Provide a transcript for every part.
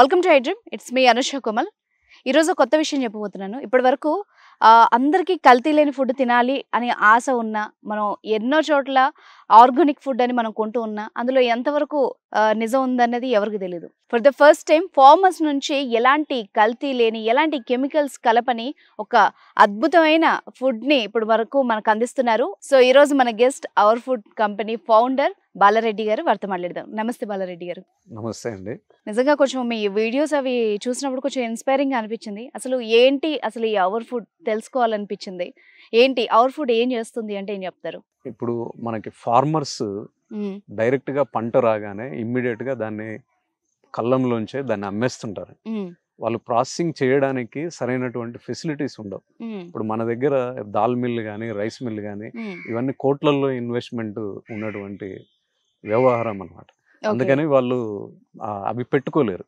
Welcome to I dream. It's me Anusha Komal. ఈరోజు కొత్త విషయం చెప్పబోతున్నాను. ఇప్పటివరకు అందరికీ కల్తీ లేని ఫుడ్ తినాలి అనే ఆశ ఉన్నా, మనం ఎన్నో చోట్ల ఆర్గానిక్ ఫుడ్ అని మనం కొంటూ ఉన్నా, అందులో ఎంతవరకు నిజం ఉందన్నది ఎవరికి తెలీదు. For the first time farmers నుంచి ఎలాంటి కల్తీ లేని, ఎలాంటి కెమికల్స్ కలపని ఒక అద్భుతమైన ఫుడ్ని ఇప్పుడు వరకు మనకు అందిస్తున్నారు. సో ఈరోజు మన guest our food company founder Balareddy garu. వారితో మాట్లాడదాం. నమస్తే బాలారెడ్డి గారు. నమస్తే అండి. నిజంగా కొంచెం మీ వీడియోస్ అవి చూసినప్పుడు కొంచెం ఇన్స్పైరింగ్ అనిపించింది. అసలు ఏంటి అసలు ఈ అవర్ ఫుడ్ తెలుసుకోవాలనిపించింది. ఏంటి అవర్ ఫుడ్ ఏం చేస్తుంది అంటే ఏం చెప్తారు? ఇప్పుడు మనకి ఫార్మర్స్ డైరెక్ట్ గా పంట రాగానే ఇమ్మీడియట్ గా దాన్ని కళ్ళంలోంచే దాన్ని అమ్మేస్తుంటారు. వాళ్ళు ప్రాసెసింగ్ చేయడానికి సరైనటువంటి ఫెసిలిటీస్ ఉండవు. ఇప్పుడు మన దగ్గర దాల్ మిల్ కానీ రైస్ మిల్ కానీ ఇవన్నీ కోట్లలో ఇన్వెస్ట్మెంట్ ఉన్నటువంటి వ్యవహారం అన్నమాట. అందుకని వాళ్ళు అవి పెట్టుకోలేరు.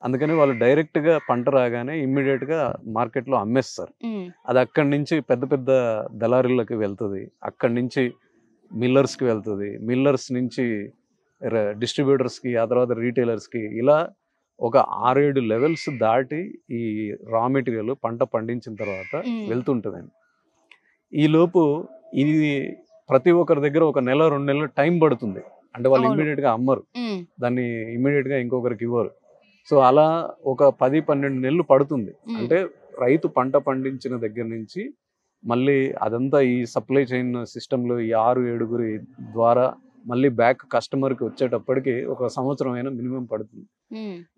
అందుకని వాళ్ళు డైరెక్ట్ గా పంట రాగానే ఇమ్మీడియట్ గా మార్కెట్ లో అమ్మేస్తారు. అది అక్కడి నుంచి పెద్ద పెద్ద దళారీలకు వెళ్తుంది, అక్కడి నుంచి మిల్లర్స్ కి వెళ్తుంది, మిల్లర్స్ నుంచి డిస్ట్రిబ్యూటర్స్ కి, ఆ తర్వాత రీటైలర్స్ కి, ఇలా ఒక 6-7 లెవెల్స్ దాటి ఈ రా మెటీరియల్ పంట పండించిన తర్వాత వెళ్తుంటుందండి. ఈ లోపు ఇది ప్రతి ఒక్కరి దగ్గర ఒక నెల 2 నెలలు టైం పడుతుంది. అంటే వాళ్ళు ఇమ్మీడియట్ గా అమ్మరు, దాన్ని ఇమ్మీడియట్ గా ఇంకొకరికి ఇవ్వరు. సో అలా ఒక 10-12 నెలలు పడుతుంది. అంటే రైతు పంట పండించిన దగ్గర నుంచి మళ్ళీ అదంతా ఈ సప్లై చైన్ సిస్టంలో ఈ 6-7 ద్వారా మళ్ళీ బ్యాక్ కస్టమర్కి వచ్చేటప్పటికి ఒక సంవత్సరం అయినా మినిమం పడుతుంది.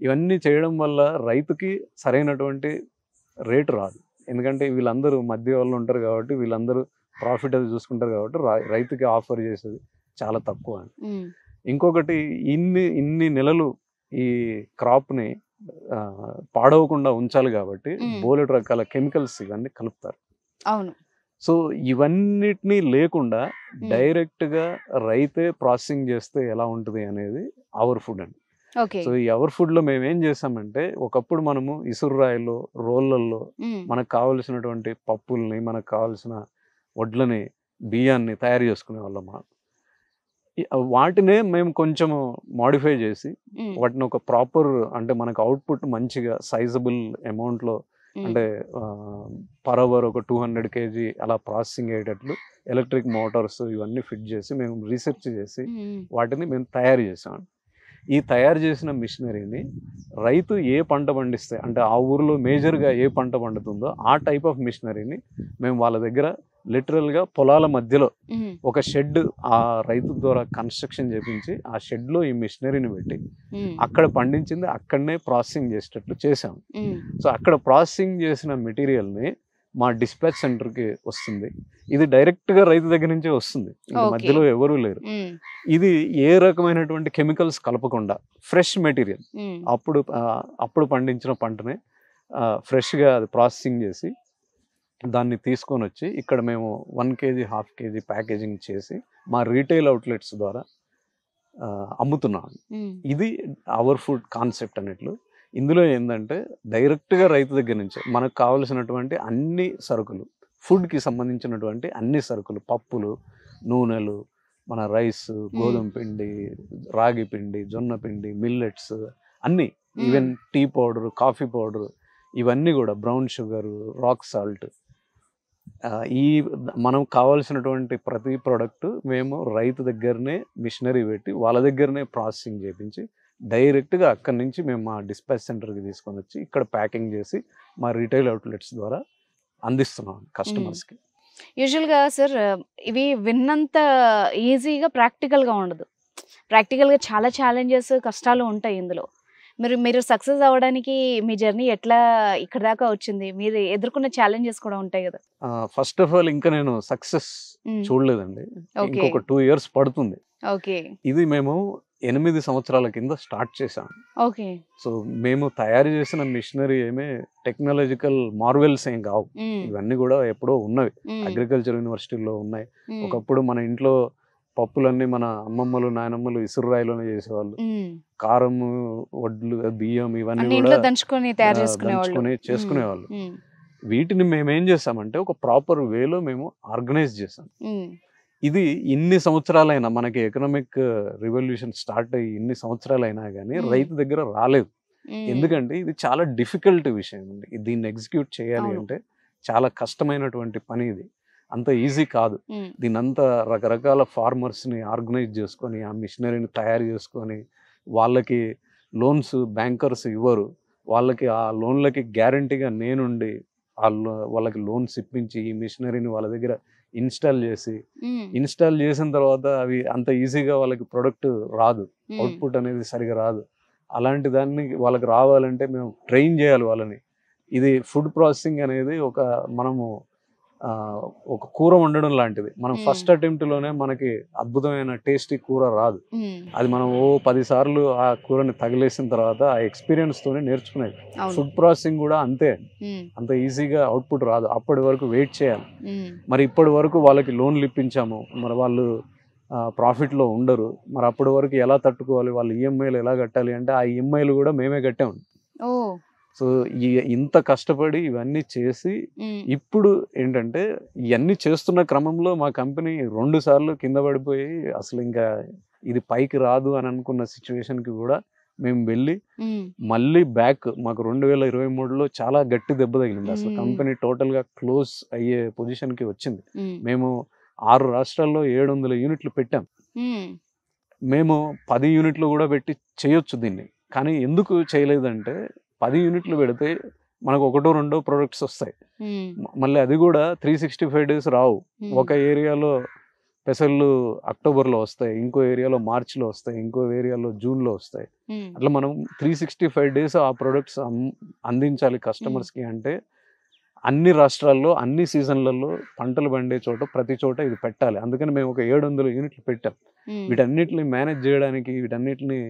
ఇవన్నీ చేయడం వల్ల రైతుకి సరైనటువంటి రేటు రాదు. ఎందుకంటే వీళ్ళందరూ మధ్య వాళ్ళు ఉంటారు కాబట్టి వీళ్ళందరూ ప్రాఫిట్ అది చూసుకుంటారు కాబట్టి రైతుకి ఆఫర్ చేసేది చాలా తక్కువ. ఇంకొకటి ఇన్ని నెలలు ఈ క్రాప్ని పాడవకుండా ఉంచాలి కాబట్టి బోలెడు రకాల కెమికల్స్ ఇవన్నీ కలుపుతారు. అవును. సో ఇవన్నిటినీ లేకుండా డైరెక్ట్గా రైతే ప్రాసెసింగ్ చేస్తే ఎలా ఉంటుంది అనేది అవర్ ఫుడ్ అండి. సో ఈ అవర్ ఫుడ్లో మేము ఏం చేసామంటే, ఒకప్పుడు మనము ఇసురాయిలో రోళ్ళల్లో మనకు కావలసినటువంటి పప్పుల్ని, మనకు కావాల్సిన వడ్లని, బియ్యాన్ని తయారు చేసుకునే వాళ్ళం. వాటినే మేము కొంచెం మాడిఫై చేసి వాటిని ఒక ప్రాపర్, అంటే మనకు అవుట్పుట్ మంచిగా సైజబుల్ అమౌంట్లో, అంటే పర్ అవర్ ఒక 200 kg అలా ప్రాసెసింగ్ అయ్యేటట్లు ఎలక్ట్రిక్ మోటార్స్ ఇవన్నీ ఫిట్ చేసి మేము రీసెర్చ్ చేసి వాటిని మేము తయారు చేసాం. ఈ తయారు చేసిన మిషనరీని రైతు ఏ పంట పండిస్తే, అంటే ఆ ఊరిలో మేజర్గా ఏ పంట పండుతుందో ఆ టైప్ ఆఫ్ మిషనరీని మేము వాళ్ళ దగ్గర లిటరల్గా పొలాల మధ్యలో ఒక షెడ్ ఆ రైతు ద్వారా కన్స్ట్రక్షన్ చేపించి ఆ షెడ్లో ఈ మిషనరీని పెట్టి అక్కడ పండించింది అక్కడనే ప్రాసెసింగ్ చేసేటట్లు చేసాం. సో అక్కడ ప్రాసెసింగ్ చేసిన మెటీరియల్ని మా డిస్పాచ్ సెంటర్కి వస్తుంది. ఇది డైరెక్ట్గా రైతు దగ్గర నుంచే వస్తుంది, మధ్యలో ఎవరూ లేరు. ఇది ఏ రకమైనటువంటి కెమికల్స్ కలపకుండా ఫ్రెష్ మెటీరియల్, అప్పుడు పండించిన పంటనే ఫ్రెష్గా అది ప్రాసెసింగ్ చేసి దాన్ని తీసుకొని వచ్చి ఇక్కడ మేము 1 kg 1/2 kg ప్యాకేజింగ్ చేసి మా రీటైల్ అవుట్లెట్స్ ద్వారా అమ్ముతున్నాం. ఇది అవర్ ఫుడ్ కాన్సెప్ట్ అన్నట్లు. ఇందులో ఏంటంటే డైరెక్ట్గా రైతు దగ్గర నుంచే మనకు కావలసినటువంటి అన్ని సరుకులు, ఫుడ్కి సంబంధించినటువంటి అన్ని సరుకులు, పప్పులు, నూనెలు, మన రైస్, గోధుమ పిండి, రాగి పిండి, జొన్న పిండి, మిల్లెట్స్ అన్నీ, even tea powder, coffee powder, ఇవన్నీ కూడా, బ్రౌన్ షుగర్, రాక్ సాల్ట్, ఈ మనం కావాల్సినటువంటి ప్రతి ప్రోడక్ట్ మేము రైతు దగ్గరనే మిషనరీ పెట్టి వాళ్ళ దగ్గరనే ప్రాసెసింగ్ చేయించి డైరెక్ట్గా అక్కడి నుంచి మేము మా డిస్పాచ్ సెంటర్కి తీసుకొని వచ్చి ఇక్కడ ప్యాకింగ్ చేసి మా రీటైల్ అవుట్లెట్స్ ద్వారా అందిస్తున్నాం కస్టమర్స్కి. యూజువల్గా సార్ ఇవి విన్నంత ఈజీగా ప్రాక్టికల్గా ఉండదు. ప్రాక్టికల్గా చాలా ఛాలెంజెస్, కష్టాలు ఉంటాయి ఇందులో. మీరు సక్సెస్ అవ్వడానికి మీ జర్నీ ఎట్లా ఇక్కడ దాకా వచ్చింది? మీరు ఎదుర్కొన్న ఛాలెంజెస్ కూడా ఉంటాయి కదా. ఫస్ట్ ఆఫ్ ఆల్ ఇంకా నేను సక్సెస్ చూడలేదండి. ఇంకొక 2 years పడుతుంది. ఇది మేము 8 సంవత్సరాల కింద స్టార్ట్ చేసాం. సో మేము తయారు చేసిన మిషనరీ ఏమే టెక్నాలజికల్ మార్వెల్స్ ఏం కావు. ఇవన్నీ కూడా ఎప్పుడో ఉన్నవి, అగ్రికల్చర్ యూనివర్సిటీలో ఉన్నాయి. ఒకప్పుడు మన ఇంట్లో పప్పులన్నీ మన అమ్మమ్మలు, నాయనమ్మలు ఇసురాయిలోనే చేసేవాళ్ళు. కారము, వడ్లు, బియ్యం ఇవన్నీ కూడా దంచుకొని చేసుకునేవాళ్ళు. వీటిని మేమేం చేసామంటే ఒక ప్రాపర్ వేలో మేము ఆర్గనైజ్ చేసాం. ఇది ఇన్ని సంవత్సరాలైనా, మనకి ఎకనామిక్ రివల్యూషన్ స్టార్ట్ అయ్యి ఇన్ని సంవత్సరాలైనా కానీ రైతు దగ్గర రాలేదు. ఎందుకంటే ఇది చాలా డిఫికల్ట్ విషయం అండి. దీన్ని ఎగ్జిక్యూట్ చేయాలి అంటే చాలా కష్టమైనటువంటి పని ఇది. అంత ఈజీ కాదు. దీన్నంతా రకరకాల ఫార్మర్స్ని ఆర్గనైజ్ చేసుకొని ఆ మిషనరీని తయారు చేసుకొని వాళ్ళకి లోన్స్ బ్యాంకర్స్ ఇవ్వరు. వాళ్ళకి ఆ లోన్లకి గ్యారంటీగా నేనుండి వాళ్ళకి లోన్స్ ఇప్పించి ఈ మిషనరీని వాళ్ళ దగ్గర ఇన్స్టాల్ చేసిన తర్వాత అవి అంత ఈజీగా వాళ్ళకి ప్రొడక్ట్ రాదు, అవుట్పుట్ అనేది సరిగా రాదు. అలాంటి దాన్ని వాళ్ళకి రావాలంటే మేము ట్రైన్ చేయాలి వాళ్ళని. ఇది ఫుడ్ ప్రాసెసింగ్ అనేది మనము ఒక కూర వండడం లాంటిది. మనం ఫస్ట్ అటెంప్ట్లోనే మనకి అద్భుతమైన టేస్టీ కూర రాదు. అది మనం 10 సార్లు ఆ కూరని తగిలేసిన తర్వాత ఆ ఎక్స్పీరియన్స్ తోనే నేర్చుకునేది. ఫుడ్ ప్రాసెసింగ్ కూడా అంతే, అంత ఈజీగా అవుట్పుట్ రాదు. అప్పటి వరకు వెయిట్ చేయాలి. మరి ఇప్పటి వరకు వాళ్ళకి లోన్లు ఇప్పించాము, మరి వాళ్ళు ప్రాఫిట్లో ఉండరు. మరి అప్పటి వరకు ఎలా తట్టుకోవాలి, వాళ్ళు ఈఎంఐలు ఎలా కట్టాలి అంటే ఆ ఈఎంఐలు కూడా మేమే కట్టాము. సో ఇంత కష్టపడి ఇవన్నీ చేసి ఇప్పుడు ఏంటంటే ఇవన్నీ చేస్తున్న క్రమంలో మా కంపెనీ 2 సార్లు కింద పడిపోయి అసలు ఇంకా ఇది పైకి రాదు అని అనుకున్న సిచ్యువేషన్కి కూడా మేము వెళ్ళి మళ్ళీ బ్యాక్ మాకు 2023లో చాలా గట్టి దెబ్బ తగిలింది. అసలు కంపెనీ టోటల్గా క్లోజ్ అయ్యే పొజిషన్కి వచ్చింది. మేము 6 రాష్ట్రాల్లో 700 యూనిట్లు పెట్టాం. మేము 10 యూనిట్లు కూడా పెట్టి చేయొచ్చు దీన్ని. కానీ ఎందుకు చేయలేదంటే 10 యూనిట్లు పెడితే మనకు 1-2 ప్రొడక్ట్స్ వస్తాయి. మళ్ళీ అది కూడా 365 డేస్ రావు. ఒక ఏరియాలో పెసళ్ళు అక్టోబర్లో వస్తాయి, ఇంకో ఏరియాలో మార్చిలో వస్తాయి, ఇంకో ఏరియాలో జూన్లో వస్తాయి. అట్లా మనం 365 డేస్ ఆ ప్రొడక్ట్స్ అందించాలి కస్టమర్స్కి. అంటే అన్ని రాష్ట్రాల్లో అన్ని సీజన్లలో పంటలు పండే చోట ప్రతి చోట ఇది పెట్టాలి. అందుకని మేము ఒక 700 యూనిట్లు పెట్టాం. వీటన్నిటిని మేనేజ్ చేయడానికి, వీటన్నిటిని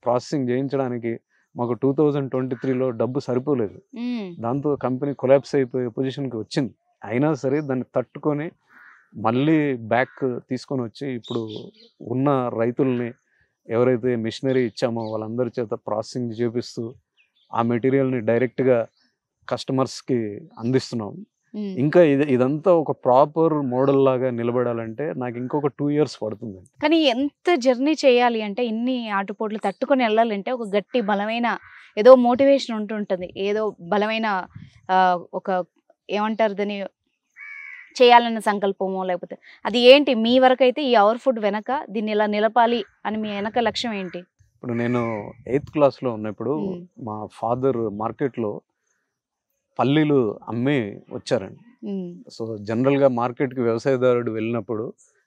ప్రాసెసింగ్ చేయించడానికి మాకు 2023లో డబ్బు సరిపోలేదు. దాంతో కంపెనీ కొలాప్స్ అయిపోయే పొజిషన్కి వచ్చింది. అయినా సరే దాన్ని తట్టుకొని మళ్ళీ బ్యాక్ తీసుకొని వచ్చి ఇప్పుడు ఉన్న రైతుల్ని ఎవరైతే మిషనరీ ఇచ్చామో వాళ్ళందరి చేత ప్రాసెసింగ్ చేపిస్తూ ఆ మెటీరియల్ని డైరెక్ట్గా కస్టమర్స్కి అందిస్తున్నాం. ఇంకా ఇదంతా ఒక ప్రాపర్ మోడల్ లాగా నిలబడాలంటే నాకు ఇంకొక 2 years పడుతుంది. కానీ ఎంత జర్నీ చేయాలి అంటే ఇన్ని ఆటుపోట్లు తట్టుకొని వెళ్ళాలంటే ఒక గట్టి బలమైన ఏదో మోటివేషన్ ఉంటుంటుంది. ఏదో బలమైన ఒక ఏమంటారు దాన్ని, చేయాలన్న సంకల్పమో లేకపోతే అది ఏంటి మీ వరకు అయితే ఈ అవర్ ఫుడ్ వెనక దీన్ని ఇలా నిలపాలి అని మీ వెనక లక్ష్యం ఏంటి? ఇప్పుడు నేను 8th క్లాస్లో ఉన్నప్పుడు మా ఫాదర్ మార్కెట్లో పల్లీలు అమ్మి వచ్చారండి. సో జనరల్గా మార్కెట్కి వ్యవసాయదారుడు వెళ్ళినప్పుడు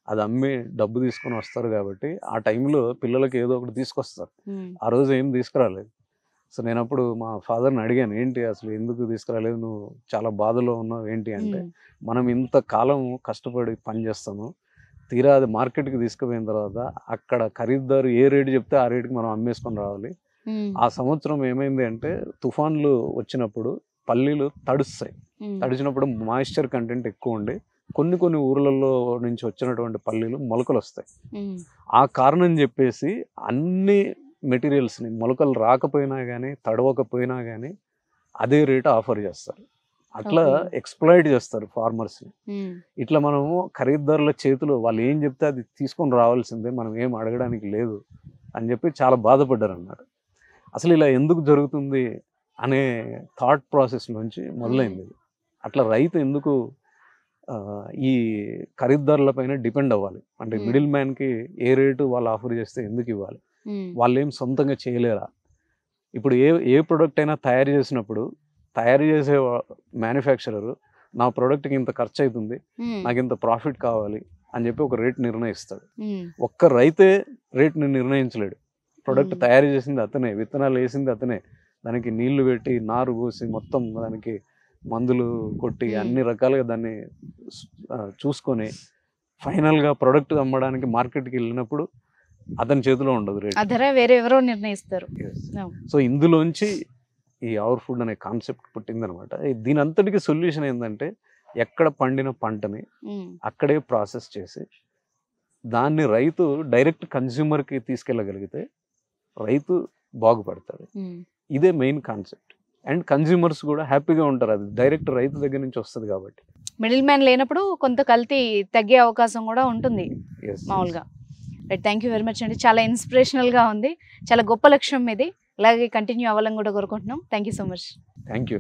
అది అమ్మి డబ్బు తీసుకొని వస్తారు కాబట్టి ఆ టైంలో పిల్లలకి ఏదో ఒకటి తీసుకొస్తారు. ఆ రోజు ఏం తీసుకురాలేదు. సో నేను అప్పుడు మా ఫాదర్ని అడిగాను, ఏంటి అసలు ఎందుకు తీసుకురాలేదు, నువ్వు చాలా బాధలో ఉన్నావు ఏంటి అంటే, మనం ఇంతకాలం కష్టపడి పని చేస్తాము, తీరా అది మార్కెట్కి తీసుకుపోయిన తర్వాత అక్కడ ఖరీదారు ఏ రేటు చెప్తే ఆ రేటుకి మనం అమ్మేసుకొని రావాలి. ఆ సంవత్సరం ఏమైంది అంటే తుఫాన్లు వచ్చినప్పుడు పల్లీలు తడుస్తాయి. తడిచినప్పుడు మాయిశ్చర్ కంటెంట్ ఎక్కువ ఉండి కొన్ని ఊర్లలో నుంచి వచ్చినటువంటి పల్లీలు మొలకలు వస్తాయి. ఆ కారణం చెప్పేసి అన్ని మెటీరియల్స్ని మొలకలు రాకపోయినా కానీ తడవకపోయినా కానీ అదే రేటు ఆఫర్ చేస్తారు. అట్లా ఎక్స్ప్లాయిట్ చేస్తారు ఫార్మర్స్ని. ఇట్లా మనము ఖరీదారుల చేతులు వాళ్ళు ఏం చెప్తే అది తీసుకొని రావాల్సిందే, మనం ఏం అడగడానికి లేదు అని చెప్పి చాలా బాధపడ్డారు అన్నారు. అసలు ఇలా ఎందుకు జరుగుతుంది అనే థాట్ ప్రాసెస్ నుంచి మొదలైంది. అట్లా రైతు ఎందుకు ఈ ఖరీదారుల పైన డిపెండ్ అవ్వాలి, అంటే మిడిల్ మ్యాన్కి ఏ రేటు వాళ్ళు ఆఫర్ చేస్తే ఎందుకు ఇవ్వాలి, వాళ్ళు ఏం సొంతంగా చేయలేరా? ఇప్పుడు ఏ ప్రోడక్ట్ అయినా తయారు చేసినప్పుడు తయారు చేసే మ్యానుఫ్యాక్చరర్ నా ప్రోడక్ట్కి ఇంత ఖర్చు అవుతుంది, నాకు ఇంత ప్రాఫిట్ కావాలి అని చెప్పి ఒక రేట్ నిర్ణయిస్తాడు. ఒక్క రైతే రేట్ని నిర్ణయించలేడు. ప్రోడక్ట్ తయారు చేసింది అతనే, విత్తనాలు వేసింది అతనే, దానికి నీళ్లు పెట్టి నారు పోసి మొత్తం దానికి మందులు కొట్టి అన్ని రకాలుగా దాన్ని చూసుకొని ఫైనల్గా ప్రోడక్ట్ అమ్మడానికి మార్కెట్కి వెళ్ళినప్పుడు అతని చేతిలో ఉండదు రేట్, వేరే ఎవరో నిర్ణయిస్తారు. సో ఇందులోంచి ఈ అవర్ ఫుడ్ అనే కాన్సెప్ట్ పుట్టిందనమాట. దీని అంతటికి సొల్యూషన్ ఏంటంటే ఎక్కడ పండిన పంటని అక్కడే ప్రాసెస్ చేసి దాన్ని రైతు డైరెక్ట్ కన్స్యూమర్కి తీసుకెళ్ళగలిగితే రైతు బాగుపడతాడు. ఇదే మెయిన్ కాన్సెప్ట్. అండ్ కన్స్యూమర్స్ కూడా హ్యాపీగా ఉంటారు, అది డైరెక్ట్ రైతు దగ్గర నుంచి వస్తుంది కాబట్టి. మిడిల్ మ్యాన్ లేనప్పుడు కొంత కల్తీ తగ్గే అవకాశం కూడా ఉంటుంది మామూలుగా. Right, thank you very much అండి. చాలా ఇన్స్పిరేషనల్గా ఉంది, చాలా గొప్ప లక్ష్యం ఇది. ఇలాగే కంటిన్యూ అవ్వాలని కూడా కోరుకుంటున్నాం. Thank you so much. Thank you.